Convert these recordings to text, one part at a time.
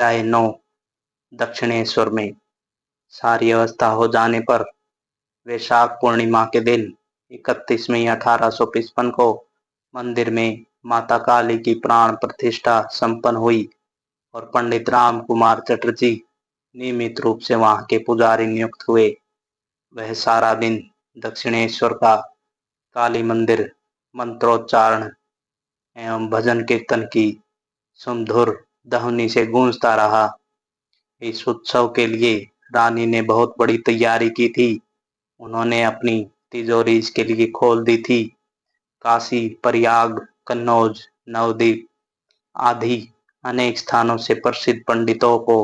चाहे 9 दक्षिणेश्वर में। सारी व्यवस्था हो जाने पर वैशाख पूर्णिमा के दिन 31 मई 1855 को मंदिर में माता काली की प्राण प्रतिष्ठा संपन्न हुई और पंडित राम कुमार चटर्जी नियमित रूप से वहां के पुजारी नियुक्त हुए। वह सारा दिन दक्षिणेश्वर का काली मंदिर मंत्रोच्चारण एवं भजन कीर्तन की सुमधुर ध्वनि से गूंजता रहा। इस उत्सव के लिए रानी ने बहुत बड़ी तैयारी की थी। उन्होंने अपनी तिजोरी इसके लिए खोल दी थी। काशी, प्रयाग, कन्नौज, नवद्वीप आदि अनेक स्थानों से प्रसिद्ध पंडितों को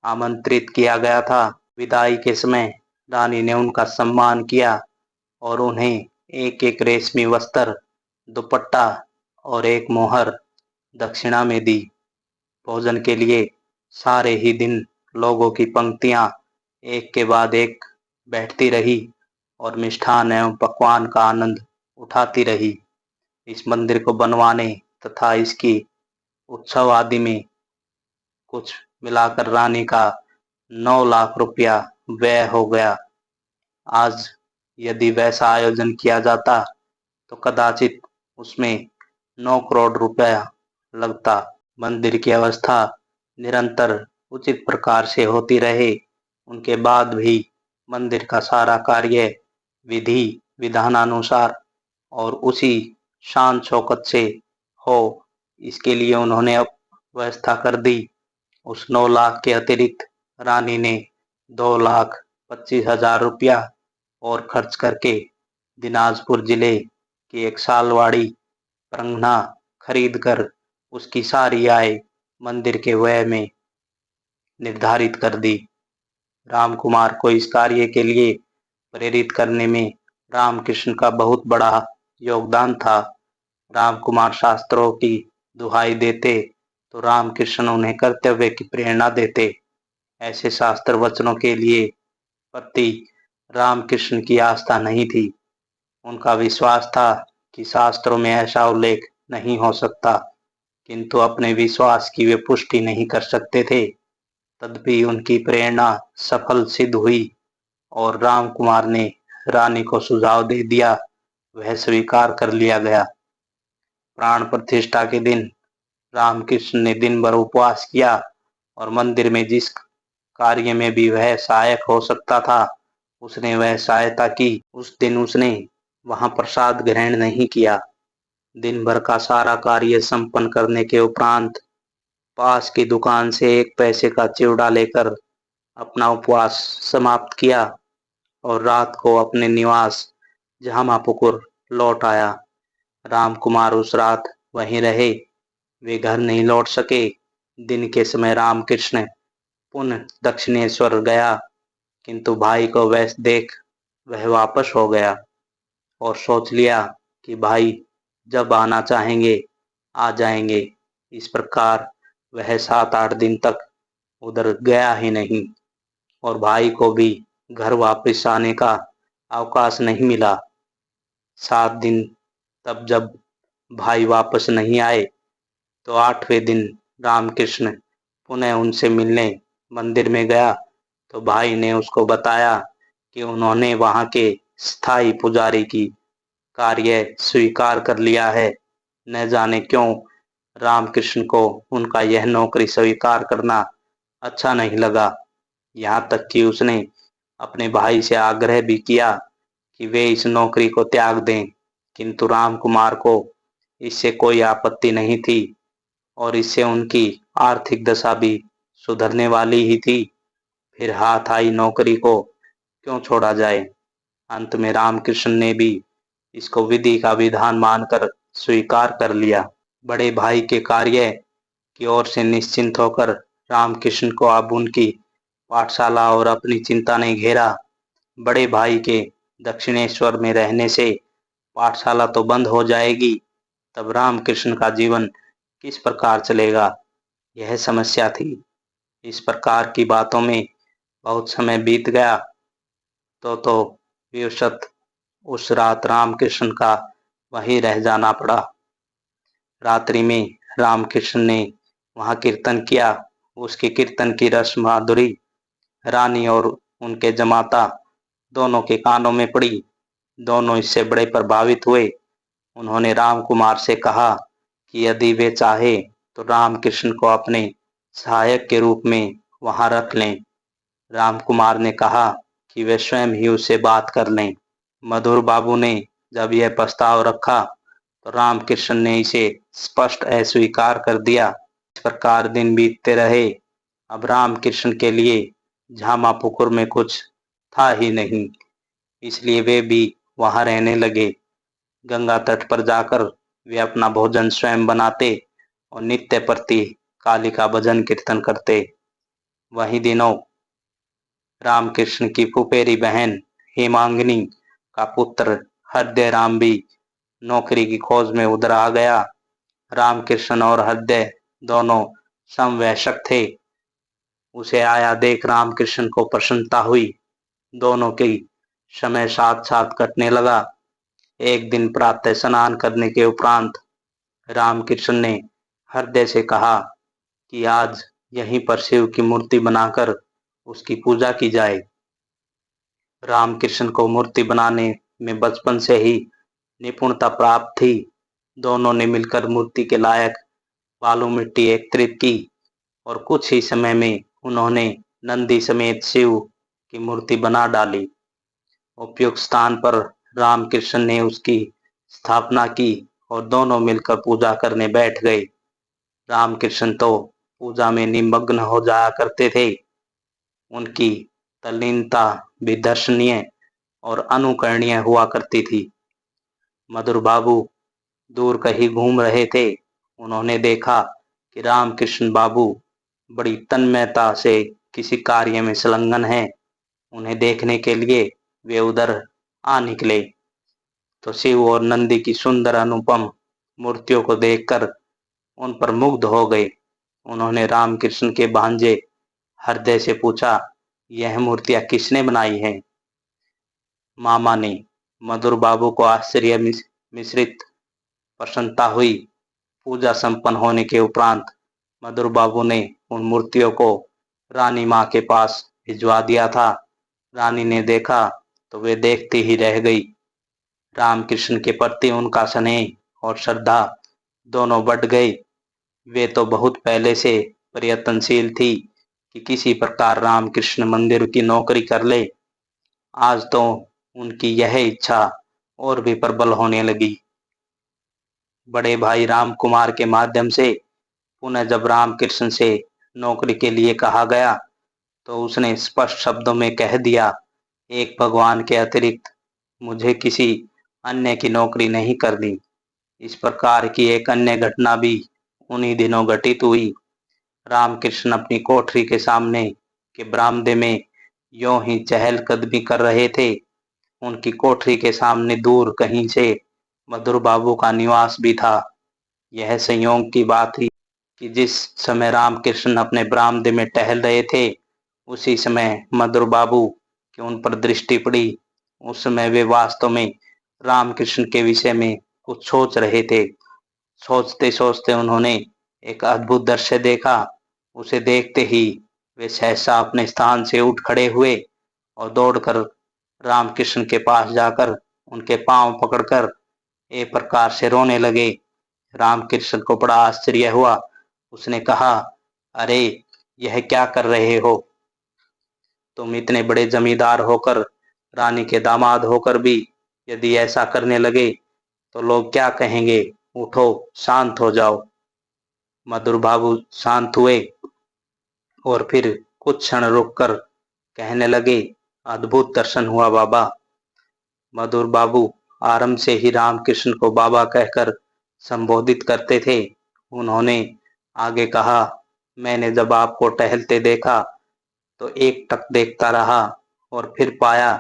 आमंत्रित किया गया था। विदाई के समय रानी ने उनका सम्मान किया और उन्हें एक एक रेशमी वस्त्र, दुपट्टा और एक मोहर दक्षिणा में दी। भोजन के लिए सारे ही दिन लोगों की पंक्तियां एक के बाद एक बैठती रही और मिष्ठान एवं पकवान का आनंद उठाती रही। इस मंदिर को बनवाने तथा इसकी उत्सव आदि में कुछ मिलाकर रानी का 9 लाख रुपया व्यय हो गया। आज यदि वैसा आयोजन किया जाता तो कदाचित उसमें 9 करोड़ रुपया लगता। मंदिर की अवस्था निरंतर उचित प्रकार से होती रहे, उनके बाद भी मंदिर का सारा कार्य विधि विधानानुसार और उसी शान शौकत से हो, इसके लिए उन्होंने अब व्यवस्था कर दी। उस 9 लाख के अतिरिक्त रानी ने 2,25,000 रुपया और खर्च करके दिनाजपुर जिले की एक सालवाड़ी प्रंगना खरीद कर उसकी सारी आय मंदिर के व्यय में निर्धारित कर दी। रामकुमार को इस कार्य के लिए प्रेरित करने में रामकृष्ण का बहुत बड़ा योगदान था। रामकुमार शास्त्रों की दुहाई देते तो रामकृष्ण उन्हें कर्तव्य की प्रेरणा देते। ऐसे शास्त्र वचनों के लिए प्रति रामकृष्ण की आस्था नहीं थी। उनका विश्वास था कि शास्त्रों में ऐसा उल्लेख नहीं हो सकता, किंतु अपने विश्वास की वे पुष्टि नहीं कर सकते थे। तदपि उनकी प्रेरणा सफल सिद्ध हुई और रामकुमार ने रानी को सुझाव दे दिया, वह स्वीकार कर लिया गया। प्राण प्रतिष्ठा के दिन रामकृष्ण ने दिन भर उपवास किया और मंदिर में जिस कार्य में भी वह सहायक हो सकता था उसने वह सहायता की। उस दिन उसने वहां प्रसाद ग्रहण नहीं किया। दिन भर का सारा कार्य संपन्न करने के उपरांत पास की दुकान से 1 पैसे का चिवड़ा लेकर अपना उपवास समाप्त किया और रात को अपने निवास जहामापुकुर लौट आया। रामकुमार उस रात वहीं रहे, वे घर नहीं लौट सके। दिन के समय रामकृष्ण पुनः दक्षिणेश्वर गया, किंतु भाई को व्यस्त देख वह वापस हो गया और सोच लिया कि भाई जब आना चाहेंगे आ जाएंगे। इस प्रकार वह 7-8 दिन तक उधर गया ही नहीं और भाई को भी घर वापस आने का अवकाश नहीं मिला। 7 दिन तब जब भाई वापस नहीं आए तो 8वें दिन रामकृष्ण पुनः उनसे मिलने मंदिर में गया तो भाई ने उसको बताया कि उन्होंने वहां के स्थायी पुजारी की कार्य स्वीकार कर लिया है। न जाने क्यों रामकृष्ण को उनका यह नौकरी स्वीकार करना अच्छा नहीं लगा। यहाँ तक कि उसने अपने भाई से आग्रह भी किया कि वे इस नौकरी को त्याग दें, किंतु रामकुमार को इससे कोई आपत्ति नहीं थी और इससे उनकी आर्थिक दशा भी सुधरने वाली ही थी। फिर हाथ आई नौकरी को क्यों छोड़ा जाए। अंत में रामकृष्ण ने भी इसको विधि का विधान मानकर स्वीकार कर लिया। बड़े भाई के कार्य की ओर से निश्चिंत होकर रामकृष्ण को अब उनकी पाठशाला और अपनी चिंता ने घेरा। बड़े भाई के दक्षिणेश्वर में रहने से पाठशाला तो बंद हो जाएगी, तब रामकृष्ण का जीवन किस प्रकार चलेगा, यह समस्या थी। इस प्रकार की बातों में बहुत समय बीत गया तो विवशत उस रात रामकृष्ण का वहीं रह जाना पड़ा। रात्रि में रामकृष्ण ने वहां कीर्तन किया उसकी कीर्तन की रस माधुरी रानी और उनके जमाता दोनों के कानों में पड़ी। दोनों इससे बड़े प्रभावित हुए। उन्होंने राम कुमार से कहा कि यदि वे चाहे तो राम कृष्ण को अपने सहायक के रूप में वहां रख लें। राम कुमार ने कहा कि वे स्वयं ही उससे बात कर लें। मधुर बाबू ने जब यह प्रस्ताव रखा तो रामकृष्ण ने इसे स्पष्ट अस्वीकार कर दिया। इस प्रकार दिन बीतते रहे। अब रामकृष्ण के लिए झामापुकुर में कुछ था ही नहीं, इसलिए वे भी वहां रहने लगे। गंगा तट पर जाकर वे अपना भोजन स्वयं बनाते और नित्य प्रति काली का भजन कीर्तन करते। वही दिनों रामकृष्ण की फुफेरी बहन हेमांगिनी का पुत्र हृदय राम भी नौकरी की खोज में उधर आ गया। रामकृष्ण और हृदय दोनों समवयस्क थे। उसे आया देख रामकृष्ण को प्रसन्नता हुई। दोनों की समय साथ साथ कटने लगा। एक दिन प्रातः स्नान करने के उपरांत रामकृष्ण ने हृदय से कहा कि आज यहीं पर शिव की मूर्ति बनाकर उसकी पूजा की जाए। रामकृष्ण को मूर्ति बनाने में बचपन से ही निपुणता प्राप्त थी। दोनों ने मिलकर मूर्ति के लायक बालू मिट्टी एकत्रित की और कुछ ही समय में उन्होंने नंदी समेत शिव की मूर्ति बना डाली। उपयुक्त स्थान पर रामकृष्ण ने उसकी स्थापना की और दोनों मिलकर पूजा करने बैठ गए। रामकृष्ण तो पूजा में निमग्न हो जाया करते थे। उनकी तल्लीनता भी दर्शनीय और अनुकरणीय हुआ करती थी। मधुर बाबू दूर कहीं घूम रहे थे। उन्होंने देखा कि रामकृष्ण बाबू बड़ी तन्मयता से किसी कार्य में संलग्न है। उन्हें देखने के लिए वे उधर आ निकले तो शिव और नंदी की सुंदर अनुपम मूर्तियों को देखकर उन पर मुग्ध हो गए। उन्होंने रामकृष्ण के भांजे हृदय से पूछा, यह मूर्तियां किसने बनाई हैं? मामा ने। मधुर बाबू को आश्चर्य मिश्रित प्रसन्नता हुई। पूजा संपन्न होने के उपरांत मधुर बाबू ने उन मूर्तियों को रानी माँ के पास भिजवा दिया था। रानी ने देखा तो वे देखती ही रह गई। रामकृष्ण के प्रति उनका स्नेह और श्रद्धा दोनों बढ़ गए। वे तो बहुत पहले से प्रयत्नशील थी कि किसी प्रकार रामकृष्ण मंदिर की नौकरी कर ले। आज तो उनकी यह इच्छा और भी प्रबल होने लगी। बड़े भाई राम कुमार के माध्यम से पुनः जब रामकृष्ण से नौकरी के लिए कहा गया तो उसने स्पष्ट शब्दों में कह दिया, एक भगवान के अतिरिक्त मुझे किसी अन्य की नौकरी नहीं करनी। इस प्रकार की एक अन्य घटना भी उन्हीं दिनों घटित हुई। रामकृष्ण अपनी कोठरी के सामने के बरामदे में यों ही चहलकदमी कर रहे थे। उनकी कोठरी के सामने दूर कहीं से मधुर बाबू का निवास भी था। यह संयोग की बात थी कि जिस समय रामकृष्ण अपने बरामदे में टहल रहे थे उसी समय मधुर बाबू की उन पर दृष्टि पड़ी। उस समय वे वास्तव में रामकृष्ण के विषय में कुछ सोच रहे थे। सोचते सोचते उन्होंने एक अद्भुत दृश्य देखा। उसे देखते ही वे सहसा अपने स्थान से उठ खड़े हुए और दौड़कर रामकृष्ण के पास जाकर उनके पांव पकड़कर एक प्रकार से रोने लगे। रामकृष्ण को बड़ा आश्चर्य हुआ। उसने कहा, अरे यह क्या कर रहे हो? तुम इतने बड़े जमींदार होकर, रानी के दामाद होकर भी यदि ऐसा करने लगे तो लोग क्या कहेंगे? उठो, शांत हो जाओ। मधुर बाबू शांत हुए और फिर कुछ क्षण रुककर कहने लगे, अद्भुत दर्शन हुआ बाबा। मधुर बाबू आरंभ से ही रामकृष्ण को बाबा कहकर संबोधित करते थे। उन्होंने आगे कहा, मैंने जब आपको टहलते देखा तो एक टक देखता रहा और फिर पाया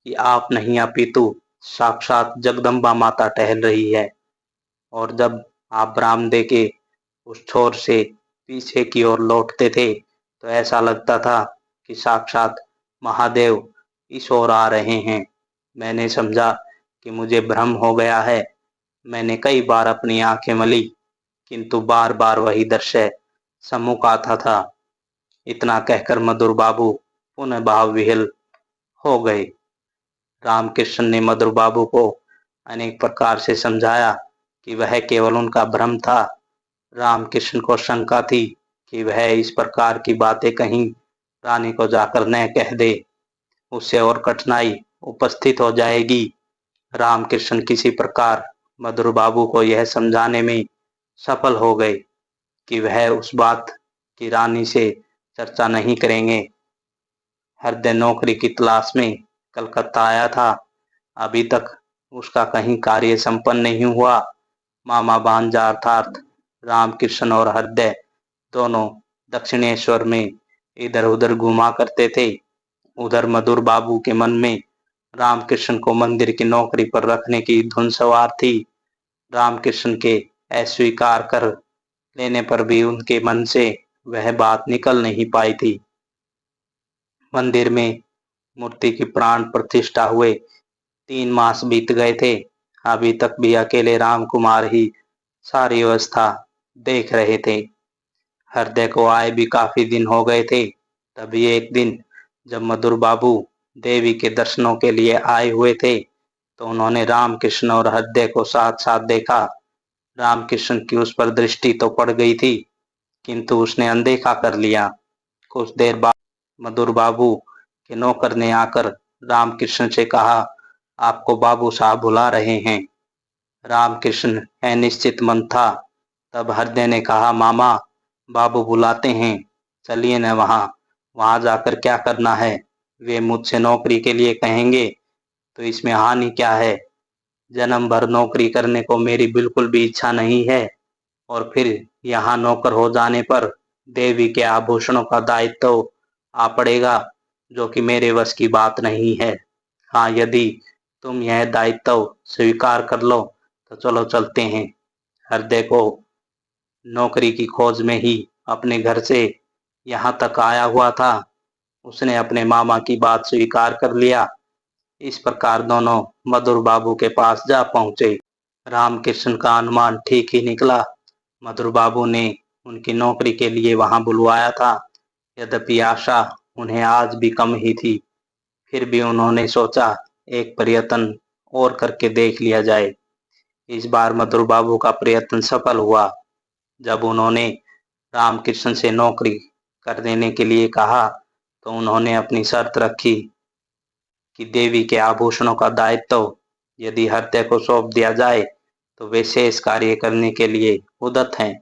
कि आप नहीं अपितु साक्षात जगदम्बा माता टहल रही है। और जब आप बरामदे के उस छोर से पीछे की ओर लौटते थे तो ऐसा लगता था कि साक्षात महादेव इस ओर आ रहे हैं। मैंने समझा कि मुझे भ्रम हो गया है। मैंने कई बार अपनी आंखें मली किंतु बार बार वही दृश्य सम्मुख आता था। इतना कहकर मधुर बाबू पुनः भाव विह्वल हो गए। रामकृष्ण ने मधुर बाबू को अनेक प्रकार से समझाया कि वह केवल उनका भ्रम था। रामकृष्ण को शंका थी कि वह इस प्रकार की बातें कहीं रानी को जाकर न कह दे, उससे और कठिनाई उपस्थित हो जाएगी। रामकृष्ण किसी प्रकार मधुर बाबू को यह समझाने में सफल हो गए कि वह उस बात की रानी से चर्चा नहीं करेंगे। हृदय नौकरी की तलाश में कलकत्ता आया था। अभी तक उसका कहीं कार्य संपन्न नहीं हुआ। मामा भांजा अर्थात रामकृष्ण और हृदय दोनों दक्षिणेश्वर में इधर उधर घुमा करते थे। उधर मधुर बाबू के मन में रामकृष्ण को मंदिर की नौकरी पर रखने की धुन सवार थी। रामकृष्ण के अस्वीकार कर लेने पर भी उनके मन से वह बात निकल नहीं पाई थी। मंदिर में मूर्ति की प्राण प्रतिष्ठा हुए 3 मास बीत गए थे। अभी तक भी अकेले राम कुमार ही सारी व्यवस्था देख रहे थे। हृदय को आए भी काफी दिन हो गए थे। तभी एक दिन जब मधुर बाबू देवी के दर्शनों के लिए आए हुए थे तो उन्होंने रामकृष्ण और हृदय को साथ साथ देखा। रामकृष्ण की उस पर दृष्टि तो पड़ गई थी, किंतु उसने अनदेखा कर लिया। कुछ देर बाद मधुर बाबू के नौकर ने आकर रामकृष्ण से कहा, आपको बाबू साहब बुला रहे हैं। रामकृष्ण अनिश्चित मन था। तब हृदय ने कहा, मामा बाबू बुलाते हैं, चलिए न वहां जाकर क्या करना है। वे मुझसे नौकरी के लिए कहेंगे तो इसमें हानि क्या है। जन्म भर नौकरी करने को मेरी बिल्कुल भी इच्छा नहीं है, और फिर यहाँ नौकर हो जाने पर देवी के आभूषणों का दायित्व आ पड़ेगा, जो कि मेरे वश की बात नहीं है। हाँ, यदि तुम यह दायित्व स्वीकार कर लो तो चलो चलते हैं। हृदय को नौकरी की खोज में ही अपने घर से यहाँ तक आया हुआ था। उसने अपने मामा की बात स्वीकार कर लिया। इस प्रकार दोनों मधुर बाबू के पास जा पहुंचे। रामकृष्ण का अनुमान ठीक ही निकला। मधुर बाबू ने उनकी नौकरी के लिए वहां बुलवाया था। यद्यपि आशा उन्हें आज भी कम ही थी, फिर भी उन्होंने सोचा एक प्रयत्न और करके देख लिया जाए। इस बार मधुर बाबू का प्रयत्न सफल हुआ। जब उन्होंने रामकृष्ण से नौकरी कर देने के लिए कहा तो उन्होंने अपनी शर्त रखी कि देवी के आभूषणों का दायित्व यदि हृदय को सौंप दिया जाए तो वे शेष कार्य करने के लिए उद्यत हैं।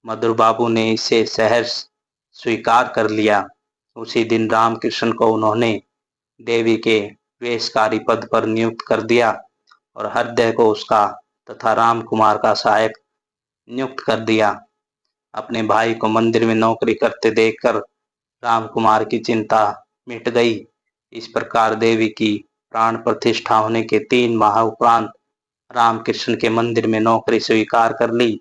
मधुर बाबू ने इसे सहर्ष स्वीकार कर लिया। उसी दिन रामकृष्ण को उन्होंने देवी के वेशकारी पद पर नियुक्त कर दिया और हृदय को उसका तथा राम कुमार का सहायक नियुक्त कर दिया। अपने भाई को मंदिर में नौकरी करते देखकर राम कुमार की चिंता मिट गई। इस प्रकार देवी की प्राण प्रतिष्ठा होने के 3 माह उपरांत रामकृष्ण के मंदिर में नौकरी स्वीकार कर ली।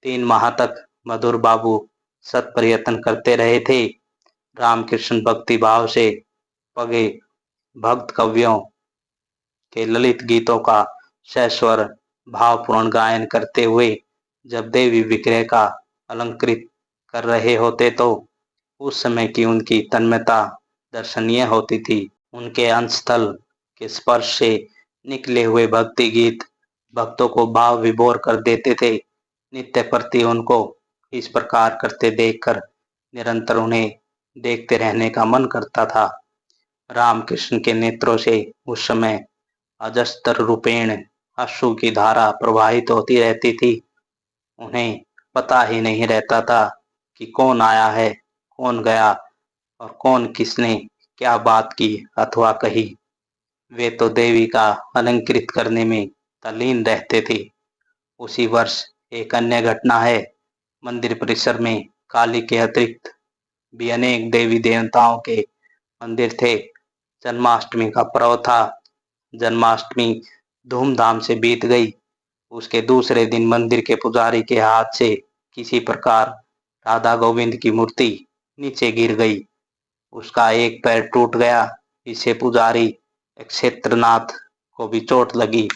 3 माह तक मधुर बाबू सत प्रयत्न करते रहे थे। रामकृष्ण भक्ति भाव से पगे भक्त कवियों के ललित गीतों का सस्वर भावपूर्ण गायन करते हुए जब देवी विग्रह का अलंकृत कर रहे होते तो उस समय की उनकी तन्मयता दर्शनीय होती थी। उनके अंशस्थल के स्पर्श से निकले हुए भक्ति गीत भक्तों को भाव विभोर कर देते थे। नित्य प्रति उनको इस प्रकार करते देखकर निरंतर उन्हें देखते रहने का मन करता था। रामकृष्ण के नेत्रों से उस समय अजस्तर रूपेण अश्रु की धारा प्रवाहित होती रहती थी। उन्हें पता ही नहीं रहता था कि कौन आया है, कौन गया और कौन किसने क्या बात की अथवा कही। वे तो देवी का अलंकृत करने में तल्लीन रहते थे। उसी वर्ष एक अन्य घटना है। मंदिर परिसर में काली के अतिरिक्त भी अनेक देवी देवताओं के मंदिर थे। जन्माष्टमी का पर्व था। जन्माष्टमी धूमधाम से बीत गई। उसके दूसरे दिन मंदिर के पुजारी के हाथ से किसी प्रकार राधा गोविंद की मूर्ति नीचे गिर गई। उसका एक पैर टूट गया। इससे पुजारी क्षेत्रनाथ को भी चोट लगी।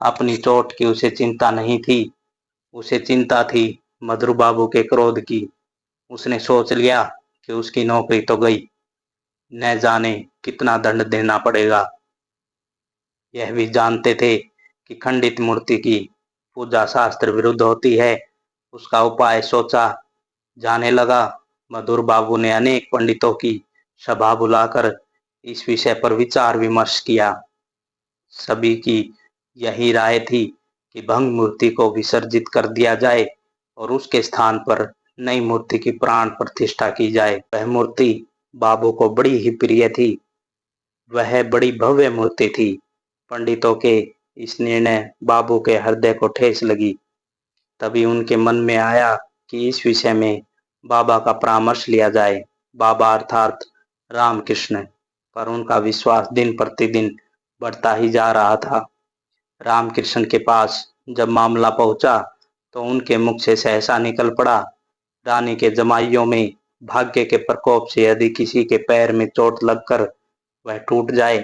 अपनी चोट की उसे चिंता नहीं थी, उसे चिंता थी मधुर बाबू के क्रोध की। उसने सोच लिया कि उसकी नौकरी तो गई, न जाने कितना दंड देना पड़ेगा। यह भी जानते थे कि खंडित मूर्ति की पूजा शास्त्र विरुद्ध होती है। उसका उपाय सोचा जाने लगा। मधुर बाबू ने अनेक पंडितों की सभा बुलाकर इस विषय पर विचार विमर्श किया। सभी की यही राय थी कि भंग मूर्ति को विसर्जित कर दिया जाए और उसके स्थान पर नई मूर्ति की प्राण प्रतिष्ठा की जाए। वह मूर्ति बाबू को बड़ी ही प्रिय थी। वह बड़ी भव्य मूर्ति थी। पंडितों के इस निर्णय बाबू के हृदय को ठेस लगी। तभी उनके मन में आया कि इस विषय में बाबा का परामर्श लिया जाए। बाबा अर्थात रामकृष्ण पर उनका विश्वास दिन प्रतिदिन बढ़ता ही जा रहा था। रामकृष्ण के पास जब मामला पहुंचा तो उनके मुख से सहसा निकल पड़ा, रानी के जमाइयों में भाग्य के प्रकोप से यदि किसी के पैर में चोट लगकर वह टूट जाए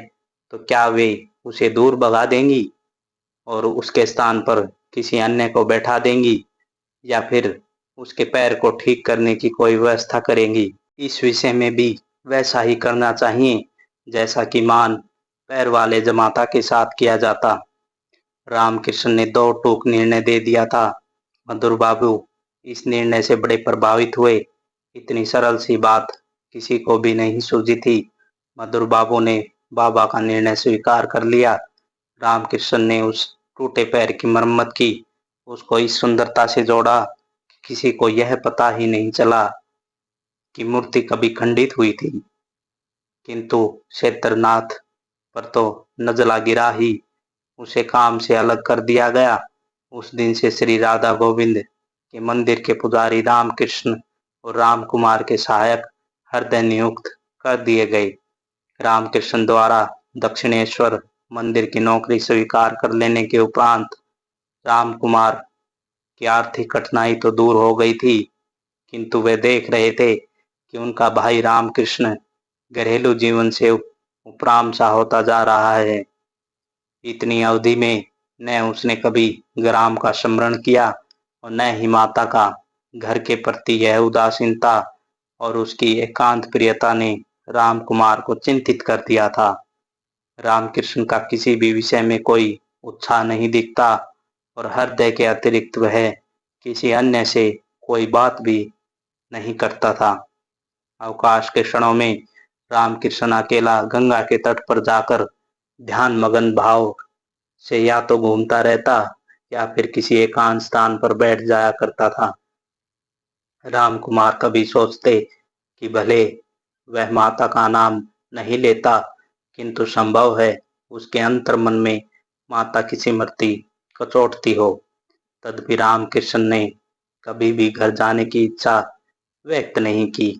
तो क्या वे उसे दूर भगा देंगी और उसके स्थान पर किसी अन्य को बैठा देंगी, या फिर उसके पैर को ठीक करने की कोई व्यवस्था करेंगी। इस विषय में भी वैसा ही करना चाहिए जैसा कि मान पैर वाले जमाता के साथ किया जाता। रामकृष्ण ने दो टूक निर्णय दे दिया था। मधुर बाबू इस निर्णय से बड़े प्रभावित हुए। इतनी सरल सी बात किसी को भी नहीं सूझी थी। मधुर बाबू ने बाबा का निर्णय स्वीकार कर लिया। रामकृष्ण ने उस टूटे पैर की मरम्मत की, उसको इस सुंदरता से जोड़ा कि किसी को यह पता ही नहीं चला कि मूर्ति कभी खंडित हुई थी। किंतु क्षेत्रनाथ पर तो नजला गिरा ही, उसे काम से अलग कर दिया गया। उस दिन से श्री राधा गोविंद के मंदिर के पुजारी रामकृष्ण और रामकुमार के सहायक हृदय नियुक्त कर दिए गए। रामकृष्ण द्वारा दक्षिणेश्वर मंदिर की नौकरी स्वीकार कर लेने के उपरांत रामकुमार की आर्थिक कठिनाई तो दूर हो गई थी, किंतु वे देख रहे थे कि उनका भाई रामकृष्ण घरेलू जीवन से उपराम सा होता जा रहा है। इतनी अवधि में न उसने कभी ग्राम का स्मरण किया और न ही माता का। घर के प्रति यह उदासीनता और उसकी एकांत प्रियता ने रामकुमार को चिंतित कर दिया था। रामकृष्ण का किसी भी विषय में कोई उत्साह नहीं दिखता और हृदय के अतिरिक्त वह किसी अन्य से कोई बात भी नहीं करता था। अवकाश के क्षणों में रामकृष्ण अकेला गंगा के तट पर जाकर ध्यान मगन भाव से या तो घूमता रहता या फिर किसी एकांत स्थान पर बैठ जाया करता था। रामकुमार कभी सोचते कि भले वह माता का नाम नहीं लेता, किंतु संभव है उसके अंतर मन में माता की स्मृति कचोटती हो। तदपि रामकृष्ण ने कभी भी घर जाने की इच्छा व्यक्त नहीं की।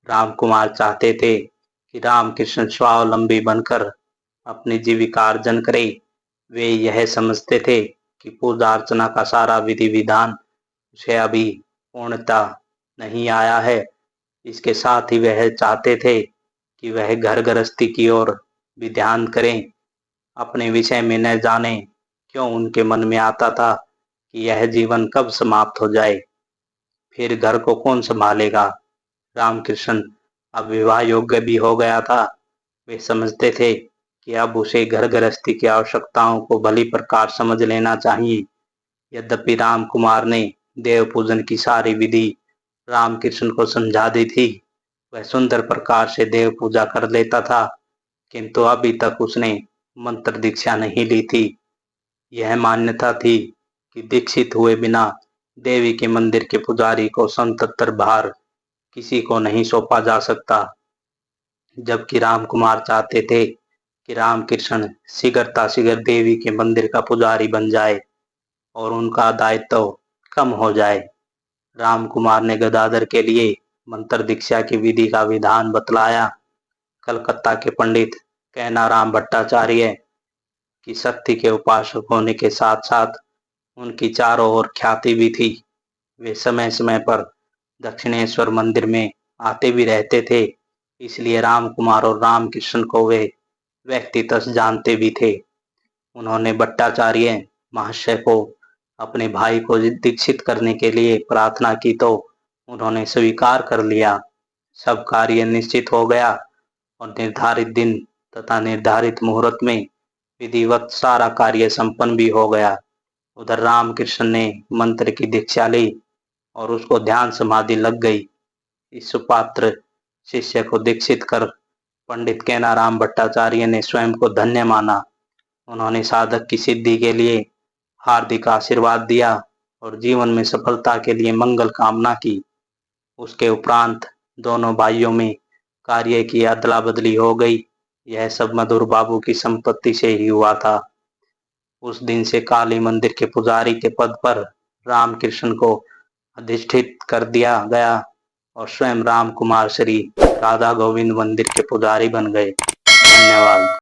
रामकुमार चाहते थे कि रामकृष्ण स्वावलंबी बनकर अपनी जीविका अर्जन करे। वे यह समझते थे कि पूजा अर्चना का सारा विधि विधान उसे अभी पूर्णता नहीं आया है। इसके साथ ही वह चाहते थे कि वह घर गृहस्थी की ओर भी ध्यान करें। अपने विषय में न जाने क्यों उनके मन में आता था कि यह जीवन कब समाप्त हो जाए, फिर घर को कौन संभालेगा। रामकृष्ण अब विवाह योग्य भी हो गया था। वे समझते थे कि अब उसे घर गृहस्थी की आवश्यकताओं को भली प्रकार समझ लेना चाहिए। यद्यपि रामकुमार ने देव पूजन की सारी विधि रामकृष्ण को समझा दी थी, वह सुंदर प्रकार से देव पूजा कर लेता था, किंतु अभी तक उसने मंत्र दीक्षा नहीं ली थी। यह मान्यता थी कि दीक्षित हुए बिना देवी के मंदिर के पुजारी को संततर भार किसी को नहीं सौंपा जा सकता। जबकि रामकुमार चाहते थे कि रामकृष्ण शीघ्रता शीघ्र देवी के मंदिर का पुजारी बन जाए और उनका दायित्व कम हो जाए। रामकुमार ने गदाधर के लिए मंत्र दीक्षा की विधि का विधान बतलाया। कलकत्ता के पंडित कैनाराम भट्टाचार्य की शक्ति के उपासक होने के साथ साथ उनकी चारों ओर ख्याति भी थी। वे समय समय पर दक्षिणेश्वर मंदिर में आते भी रहते थे, इसलिए रामकुमार और रामकृष्ण को वे व्यक्तितः जानते भी थे। उन्होंने भट्टाचार्य महाशय को अपने भाई को दीक्षित करने के लिए प्रार्थना की तो उन्होंने स्वीकार कर लिया। सब कार्य निश्चित हो गया और निर्धारित दिन तथा निर्धारित मुहूर्त में विधिवत सारा कार्य संपन्न भी हो गया। उधर रामकृष्ण ने मंत्र की दीक्षा ली और उसको ध्यान समाधि लग गई। इस सुपात्र शिष्य को दीक्षित कर पंडित केनाराम भट्टाचार्य ने स्वयं को धन्य माना। उन्होंने साधक की सिद्धि के लिए हार्दिक आशीर्वाद दिया और जीवन में सफलता के लिए मंगल कामना की। उसके उपरांत दोनों भाइयों में कार्य की अदला बदली हो गई। यह सब मधुर बाबू की संपत्ति से ही हुआ था। उस दिन से काली मंदिर के पुजारी के पद पर रामकृष्ण को अधिष्ठित कर दिया गया और स्वयं राम कुमार श्री राधा गोविंद मंदिर के पुजारी बन गए। धन्यवाद।